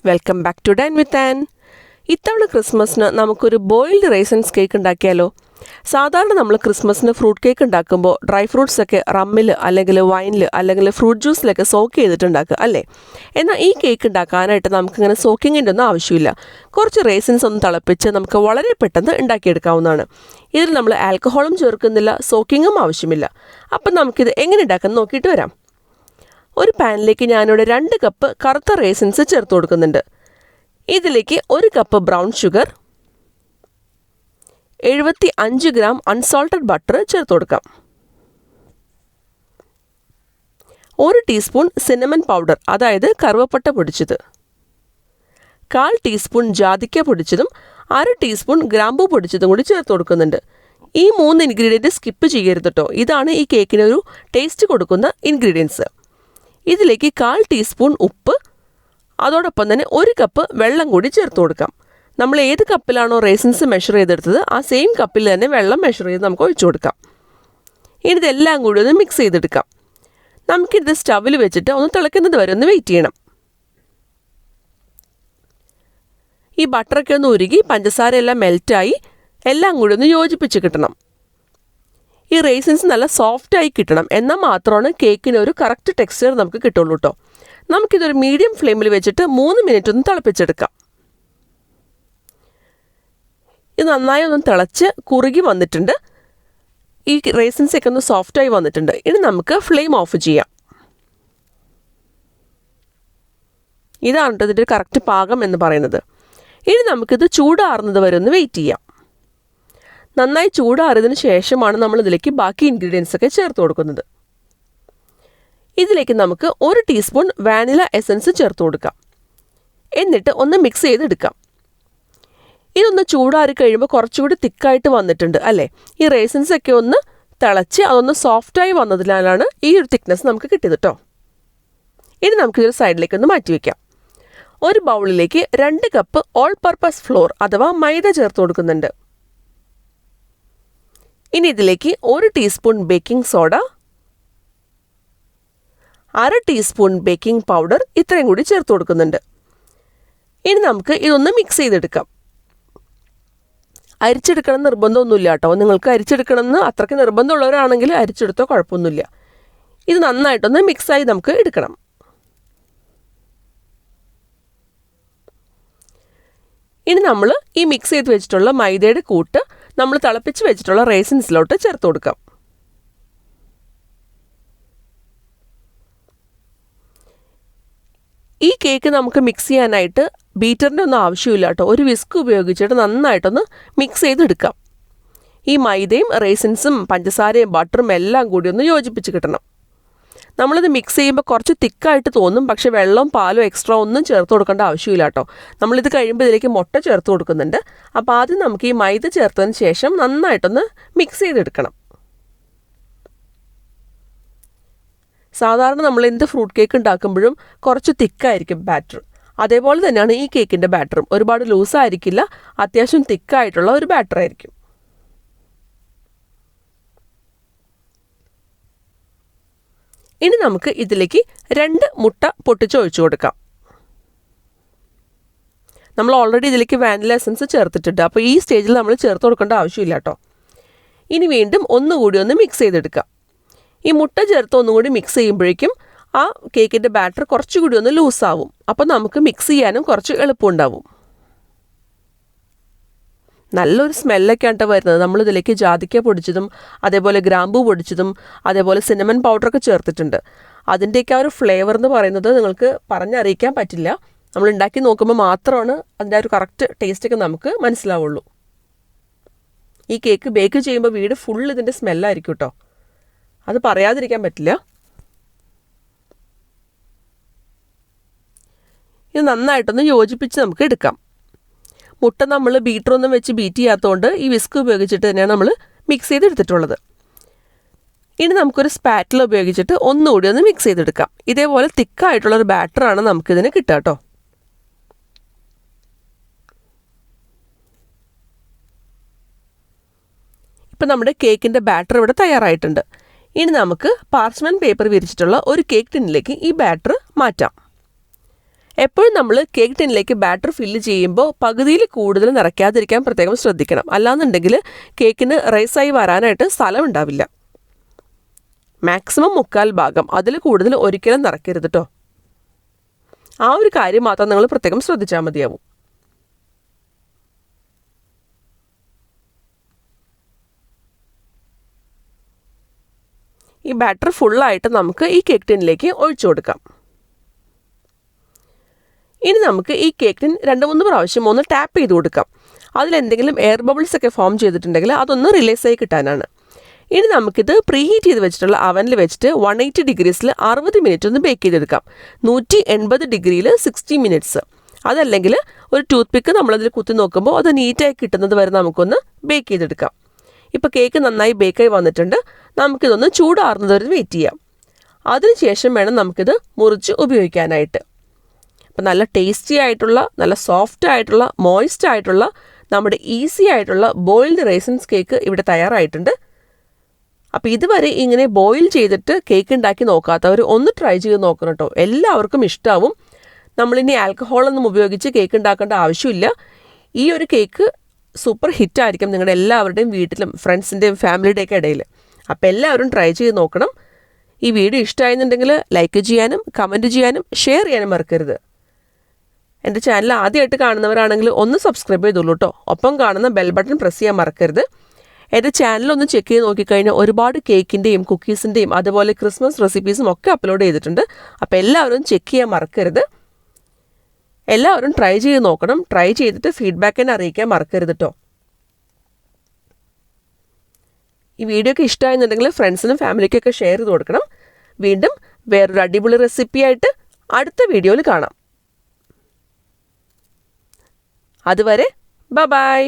Welcome back to dine with Ann. ഇത്തവണ ക്രിസ്മസിന് നമുക്കൊരു ബോയിൽഡ് റൈസൻസ് കേക്ക് ഉണ്ടാക്കിയാലോ? സാധാരണ നമ്മൾ ക്രിസ്മസിന് ഫ്രൂട്ട് കേക്ക് ഉണ്ടാക്കുമ്പോൾ ഡ്രൈ ഫ്രൂട്ട്സ് ഒക്കെ റമ്മിൽ അല്ലെങ്കിൽ വൈനിൽ അല്ലെങ്കിൽ ഫ്രൂട്ട് ജ്യൂസിലൊക്കെ സോക്ക് ചെയ്തിട്ടുണ്ടാക്കുക അല്ലേ? എന്നാൽ ഈ കേക്ക് ഉണ്ടാക്കാനായിട്ട് നമുക്കിങ്ങനെ സോക്കിങ്ങിൻ്റെ ഒന്നും ആവശ്യമില്ല. കുറച്ച് റൈസൻസ് ഒന്ന് തിളപ്പിച്ച് നമുക്ക് വളരെ പെട്ടെന്ന് ഉണ്ടാക്കിയെടുക്കാവുന്നതാണ്. ഇതിൽ നമ്മൾ ആൽക്കഹോളും ചേർക്കുന്നില്ല, സോക്കിങ്ങും ആവശ്യമില്ല. അപ്പം നമുക്കിത് എങ്ങനെ ഉണ്ടാക്കാൻ നോക്കിയിട്ട് വരാം. ഒരു പാനിലേക്ക് ഞാനിവിടെ 2 കപ്പ് കറുത്ത റൈസിൻസ് ചേർത്ത് കൊടുക്കുന്നുണ്ട്. ഇതിലേക്ക് 1 cup brown sugar, 75 gram unsalted butter ചേർത്ത് കൊടുക്കാം. 1 ടീസ്പൂൺ സിനമൺ പൗഡർ, അതായത് കറുവപ്പട്ട പൊടിച്ചത്, 1/4 ടീസ്പൂൺ ജാതിക്ക പൊടിച്ചതും 1/2 ടീസ്പൂൺ ഗ്രാമ്പൂ പൊടിച്ചതും കൂടി ചേർത്ത് കൊടുക്കുന്നുണ്ട്. ഈ 3 ഇൻഗ്രീഡിയൻറ്റ് സ്കിപ്പ് ചെയ്യരുത് കേട്ടോ. ഇതാണ് ഈ കേക്കിനൊരു ടേസ്റ്റ് കൊടുക്കുന്ന ഇൻഗ്രീഡിയൻസ്. ഇതിലേക്ക് 1/4 ടീസ്പൂൺ ഉപ്പ്, അതോടൊപ്പം തന്നെ 1 കപ്പ് വെള്ളം കൂടി ചേർത്ത് കൊടുക്കാം. നമ്മൾ ഏത് കപ്പിലാണോ റൈസിൻസ് മെഷർ ചെയ്തെടുത്തത് ആ സെയിം കപ്പിൽ തന്നെ വെള്ളം മെഷർ ചെയ്ത് നമുക്ക് ഒഴിച്ചു കൊടുക്കാം. ഇനി ഇതെല്ലാം കൂടി ഒന്ന് മിക്സ് ചെയ്തെടുക്കാം. നമുക്കിത് സ്റ്റവിൽ വെച്ചിട്ട് ഒന്ന് തിളയ്ക്കുന്നത് വരെ ഒന്ന് വെയിറ്റ് ചെയ്യണം. ഈ ബട്ടറൊക്കെ ഒന്ന് ഉരുകി പഞ്ചസാര എല്ലാം മെൽറ്റായി എല്ലാം കൂടി ഒന്ന് യോജിപ്പിച്ച് കിട്ടണം. ഈ റൈസിൻസ് നല്ല സോഫ്റ്റായി കിട്ടണം, എന്നാൽ മാത്രമാണ് കേക്കിന് ഒരു കറക്റ്റ് ടെക്സ്ചർ നമുക്ക് കിട്ടുള്ളൂ കേട്ടോ. നമുക്കിതൊരു മീഡിയം ഫ്ലെയിമിൽ വെച്ചിട്ട് 3 മിനിറ്റ് ഒന്ന് തിളപ്പിച്ചെടുക്കാം. ഇത് നന്നായി ഒന്ന് തിളച്ച് കുറുകി വന്നിട്ടുണ്ട്. ഈ റൈസിൻസ് ഒക്കെ ഒന്ന് സോഫ്റ്റായി വന്നിട്ടുണ്ട്. ഇനി നമുക്ക് ഫ്ലെയിം ഓഫ് ചെയ്യാം. ഇതാണ് കേട്ടോ ഇതിൻ്റെ കറക്റ്റ് പാകം എന്ന് പറയുന്നത്. ഇനി നമുക്കിത് ചൂടാറുന്നത് വരെ ഒന്ന് വെയിറ്റ് ചെയ്യാം. നന്നായി ചൂടാറിയതിന് ശേഷമാണ് നമ്മൾ ഇതിലേക്ക് ബാക്കി ഇൻഗ്രീഡിയൻസ് ഒക്കെ ചേർത്ത് കൊടുക്കുന്നത്. ഇതിലേക്ക് നമുക്ക് 1 ടീസ്പൂൺ വാനില എസൻസ് ചേർത്ത് കൊടുക്കാം. എന്നിട്ട് ഒന്ന് മിക്സ് ചെയ്തെടുക്കാം. ഇതൊന്ന് ചൂടാറി കഴിയുമ്പോൾ കുറച്ചുകൂടി തിക്കായിട്ട് വന്നിട്ടുണ്ട് അല്ലേ? ഈ റൈസിൻസ് ഒക്കെ ഒന്ന് തിളച്ച് അതൊന്ന് സോഫ്റ്റായി വന്നതിനാലാണ് ഈ ഒരു തിക്നെസ് നമുക്ക് കിട്ടിയത് കേട്ടോ. ഇനി നമുക്കിതൊരു സൈഡിലേക്ക് ഒന്ന് മാറ്റി വയ്ക്കാം. ഒരു ബൗളിലേക്ക് 2 കപ്പ് ഓൾ പർപ്പസ് ഫ്ലോർ അഥവാ മൈദ ചേർത്ത് കൊടുക്കുന്നുണ്ട്. ഇനി ഇതിലേക്ക് 1 teaspoon baking soda, 1/2 teaspoon baking powder ഇത്രയും കൂടി ചേർത്ത് കൊടുക്കുന്നുണ്ട്. ഇനി നമുക്ക് ഇതൊന്ന് മിക്സ് ചെയ്തെടുക്കാം. അരിച്ചെടുക്കണം നിർബന്ധമൊന്നുമില്ല കേട്ടോ. നിങ്ങൾക്ക് അരിച്ചെടുക്കണമെന്ന് അത്രയ്ക്ക് നിർബന്ധമുള്ളവരാണെങ്കിൽ അരിച്ചെടുത്തോ കുഴപ്പമൊന്നുമില്ല. ഇത് നന്നായിട്ടൊന്ന് മിക്സായി നമുക്ക് എടുക്കണം. ഇനി നമ്മൾ ഈ മിക്സ് ചെയ്ത് വെച്ചിട്ടുള്ള മൈദയുടെ കൂട്ട് നമ്മൾ തിളപ്പിച്ച് വെച്ചിട്ടുള്ള റൈസിൻസിലോട്ട് ചേർത്ത് കൊടുക്കാം. ഈ കേക്ക് നമുക്ക് മിക്സ് ചെയ്യാനായിട്ട് ബീറ്ററിൻ്റെ ഒന്നും ആവശ്യമില്ല കേട്ടോ. ഒരു വിസ്ക് ഉപയോഗിച്ചിട്ട് നന്നായിട്ടൊന്ന് മിക്സ് ചെയ്തെടുക്കാം. ഈ മൈദയും റൈസിൻസും പഞ്ചസാരയും ബട്ടറും എല്ലാം കൂടി ഒന്ന് യോജിപ്പിച്ച് കിട്ടണം. നമ്മളിത് മിക്സ് ചെയ്യുമ്പോൾ കുറച്ച് തിക്കായിട്ട് തോന്നും, പക്ഷേ വെള്ളവും പാലും എക്സ്ട്രാ ഒന്നും ചേർത്ത് കൊടുക്കേണ്ട ആവശ്യമില്ല കേട്ടോ. നമ്മളിത് കഴിയുമ്പോൾ ഇതിലേക്ക് മുട്ട ചേർത്ത് കൊടുക്കുന്നുണ്ട്. അപ്പോൾ ആദ്യം നമുക്ക് ഈ മൈദ ചേർത്തതിന് ശേഷം നന്നായിട്ടൊന്ന് മിക്സ് ചെയ്തെടുക്കണം. സാധാരണ നമ്മൾ എന്ത് ഫ്രൂട്ട് കേക്ക് ഉണ്ടാക്കുമ്പോഴും കുറച്ച് തിക്കായിരിക്കും ബാറ്റർ. അതേപോലെ തന്നെയാണ് ഈ കേക്കിൻ്റെ ബാറ്ററും. ഒരുപാട് ലൂസായിരിക്കില്ല, അത്യാവശ്യം തിക്കായിട്ടുള്ള ഒരു ബാറ്റർ ആയിരിക്കും. ഇനി നമുക്ക് ഇതിലേക്ക് 2 മുട്ട പൊട്ടിച്ച് ഒഴിച്ചു കൊടുക്കാം. നമ്മൾ ഓൾറെഡി ഇതിലേക്ക് വാനില എസൻസ് ചേർത്തിട്ടുണ്ട്. അപ്പോൾ ഈ സ്റ്റേജിൽ നമ്മൾ ചേർത്ത് കൊടുക്കേണ്ട ആവശ്യമില്ല കേട്ടോ. ഇനി വീണ്ടും ഒന്നുകൂടി ഒന്ന് മിക്സ് ചെയ്തെടുക്കാം. ഈ മുട്ട ചേർത്ത് ഒന്നുകൂടി മിക്സ് ചെയ്യുമ്പോഴേക്കും ആ കേക്കിൻ്റെ ബാറ്റർ കുറച്ചുകൂടി ഒന്ന് ലൂസാവും. അപ്പോൾ നമുക്ക് മിക്സ് ചെയ്യാനും കുറച്ച് എളുപ്പമുണ്ടാവും. നല്ലൊരു സ്മെല്ലൊക്കെയാണ് കേട്ടോ വരുന്നത്. നമ്മളിതിലേക്ക് ജാതിക്ക പൊടിച്ചതും അതേപോലെ ഗ്രാമ്പൂ പൊടിച്ചതും അതേപോലെ സിനമൺ പൗഡറൊക്കെ ചേർത്തിട്ടുണ്ട്. അതിൻ്റെയൊക്കെ ആ ഒരു ഫ്ലേവർ എന്ന് പറയുന്നത് നിങ്ങൾക്ക് പറഞ്ഞറിയിക്കാൻ പറ്റില്ല. നമ്മൾ ഉണ്ടാക്കി നോക്കുമ്പോൾ മാത്രമാണ് അതിൻ്റെ ആ ഒരു കറക്റ്റ് ടേസ്റ്റൊക്കെ നമുക്ക് മനസ്സിലാവുള്ളൂ. ഈ കേക്ക് ബേക്ക് ചെയ്യുമ്പോൾ വീട് ഫുൾ ഇതിൻ്റെ സ്മെല്ലായിരിക്കും കേട്ടോ. അത് പറയാതിരിക്കാൻ പറ്റില്ല. ഇത് നന്നായിട്ടൊന്ന് യോജിപ്പിച്ച് നമുക്ക് എടുക്കാം. മുട്ട നമ്മൾ ബീറ്ററൊന്നും വെച്ച് ബീറ്റ് ചെയ്യാത്തതുകൊണ്ട് ഈ വിസ്ക് ഉപയോഗിച്ചിട്ട് തന്നെയാണ് നമ്മൾ മിക്സ് ചെയ്തെടുത്തിട്ടുള്ളത്. ഇനി നമുക്കൊരു സ്പാറ്റിൽ ഉപയോഗിച്ചിട്ട് ഒന്നുകൂടി ഒന്ന് മിക്സ് ചെയ്തെടുക്കാം. ഇതേപോലെ തിക്കായിട്ടുള്ളൊരു ബാറ്ററാണ് നമുക്കിതിന് കിട്ടുക കേട്ടോ. ഇപ്പം നമ്മുടെ കേക്കിൻ്റെ ബാറ്റർ ഇവിടെ തയ്യാറായിട്ടുണ്ട്. ഇനി നമുക്ക് പാർച്ച്മെൻറ്റ് പേപ്പർ വിരിച്ചിട്ടുള്ള ഒരു കേക്ക് ടിന്നിലേക്ക് ഈ ബാറ്റർ മാറ്റാം. എപ്പോഴും നമ്മൾ കേക്ക് ടിന്നിലേക്ക് ബാറ്റർ ഫില്ല് ചെയ്യുമ്പോൾ പകുതിയിൽ കൂടുതൽ നിറയ്ക്കാതിരിക്കാൻ പ്രത്യേകം ശ്രദ്ധിക്കണം. അല്ലാന്നുണ്ടെങ്കിൽ കേക്കിന് റൈസായി വരാനായിട്ട് സ്ഥലം ഉണ്ടാവില്ല. മാക്സിമം 3/4 ഭാഗം, അതിൽ കൂടുതൽ ഒരിക്കലും നിറയ്ക്കരുത് കേട്ടോ. ആ ഒരു കാര്യം മാത്രം നിങ്ങൾ പ്രത്യേകം ശ്രദ്ധിച്ചാൽ മതിയാവും. ഈ ബാറ്റർ ഫുള്ളായിട്ട് നമുക്ക് ഈ കേക്ക് ടിന്നിലേക്ക് ഒഴിച്ചു കൊടുക്കാം. ഇനി നമുക്ക് ഈ കേക്ക് ടിൻ 2-3 പ്രാവശ്യം ഒന്ന് ടാപ്പ് ചെയ്ത് കൊടുക്കാം. അതിലെന്തെങ്കിലും എയർ ബബിൾസ് ഒക്കെ ഫോം ചെയ്തിട്ടുണ്ടെങ്കിൽ അതൊന്ന് റിലീസായി കിട്ടാനാണ്. ഇനി നമുക്കിത് പ്രീഹീറ്റ് ചെയ്ത് വെച്ചിട്ടുള്ള അവനിൽ വെച്ചിട്ട് 180 ഡിഗ്രീസിൽ 60 മിനിറ്റ് ഒന്ന് ബേക്ക് ചെയ്തെടുക്കാം. 180 ഡിഗ്രിയിൽ 60 മിനിറ്റ്സ്. അതല്ലെങ്കിൽ ഒരു ടൂത്ത് പിക്ക് നമ്മളതിൽ കുത്തി നോക്കുമ്പോൾ അത് നീറ്റായി കിട്ടുന്നത് വരെ നമുക്കൊന്ന് ബേക്ക് ചെയ്തെടുക്കാം. ഇപ്പോൾ കേക്ക് നന്നായി ബേക്കായി വന്നിട്ടുണ്ട്. നമുക്കിതൊന്ന് ചൂടാറുന്നത് വരെ വെയിറ്റ് ചെയ്യാം. അതിനുശേഷം വേണം നമുക്കിത് മുറിച്ച് ഉപയോഗിക്കാനായിട്ട്. അപ്പം നല്ല ടേസ്റ്റി ആയിട്ടുള്ള, നല്ല സോഫ്റ്റ് ആയിട്ടുള്ള, മോയ്സ്റ്റ് ആയിട്ടുള്ള, നമ്മുടെ ഈസി ആയിട്ടുള്ള ബോയിൽഡ് റൈസിൻസ് കേക്ക് ഇവിടെ തയ്യാറായിട്ടുണ്ട്. അപ്പോൾ ഇതുവരെ ഇങ്ങനെ ബോയിൽ ചെയ്തിട്ട് കേക്ക് ഉണ്ടാക്കി നോക്കാത്തവർ ഒന്ന് ട്രൈ ചെയ്ത് നോക്കണം കേട്ടോ. എല്ലാവർക്കും ഇഷ്ടമാവും. നമ്മളിനി ആൽക്കഹോളൊന്നും ഉപയോഗിച്ച് കേക്ക് ഉണ്ടാക്കേണ്ട ആവശ്യമില്ല. ഈ ഒരു കേക്ക് സൂപ്പർ ഹിറ്റായിരിക്കും നിങ്ങളുടെ എല്ലാവരുടെയും വീട്ടിലും ഫ്രണ്ട്സിൻ്റെയും ഫാമിലിയുടെയൊക്കെ ഇടയിൽ. അപ്പോൾ എല്ലാവരും ട്രൈ ചെയ്ത് നോക്കണം. ഈ വീഡിയോ ഇഷ്ടമായെന്നുണ്ടെങ്കിൽ ലൈക്ക് ചെയ്യാനും കമൻറ്റ് ചെയ്യാനും ഷെയർ ചെയ്യാനും മറക്കരുത്. എൻ്റെ ചാനൽ ആദ്യമായിട്ട് കാണുന്നവരാണെങ്കിൽ ഒന്ന് സബ്സ്ക്രൈബ് ചെയ്തോളൂ കേട്ടോ. ഒപ്പം കാണുന്ന ബെൽ ബട്ടൺ പ്രസ് ചെയ്യാൻ മറക്കരുത്. എൻ്റെ ചാനലൊന്ന് ചെക്ക് ചെയ്ത് നോക്കിക്കഴിഞ്ഞാൽ ഒരുപാട് കേക്കിൻ്റെയും കുക്കീസിൻ്റെയും അതുപോലെ ക്രിസ്മസ് റെസിപ്പീസും ഒക്കെ അപ്ലോഡ് ചെയ്തിട്ടുണ്ട്. അപ്പോൾ എല്ലാവരും ചെക്ക് ചെയ്യാൻ മറക്കരുത്. എല്ലാവരും ട്രൈ ചെയ്ത് നോക്കണം. ട്രൈ ചെയ്തിട്ട് ഫീഡ്ബാക്ക് തന്നെ അറിയിക്കാൻ മറക്കരുത് കേട്ടോ. ഈ വീഡിയോ ഒക്കെ ഇഷ്ടമായെന്നുണ്ടെങ്കിൽ ഫ്രണ്ട്സിനും ഫാമിലിക്കൊക്കെ ഷെയർ ചെയ്ത് കൊടുക്കണം. വീണ്ടും വേറൊരു അടിപൊളി റെസിപ്പിയായിട്ട് അടുത്ത വീഡിയോയിൽ കാണാം. അതുവരെ ബൈ.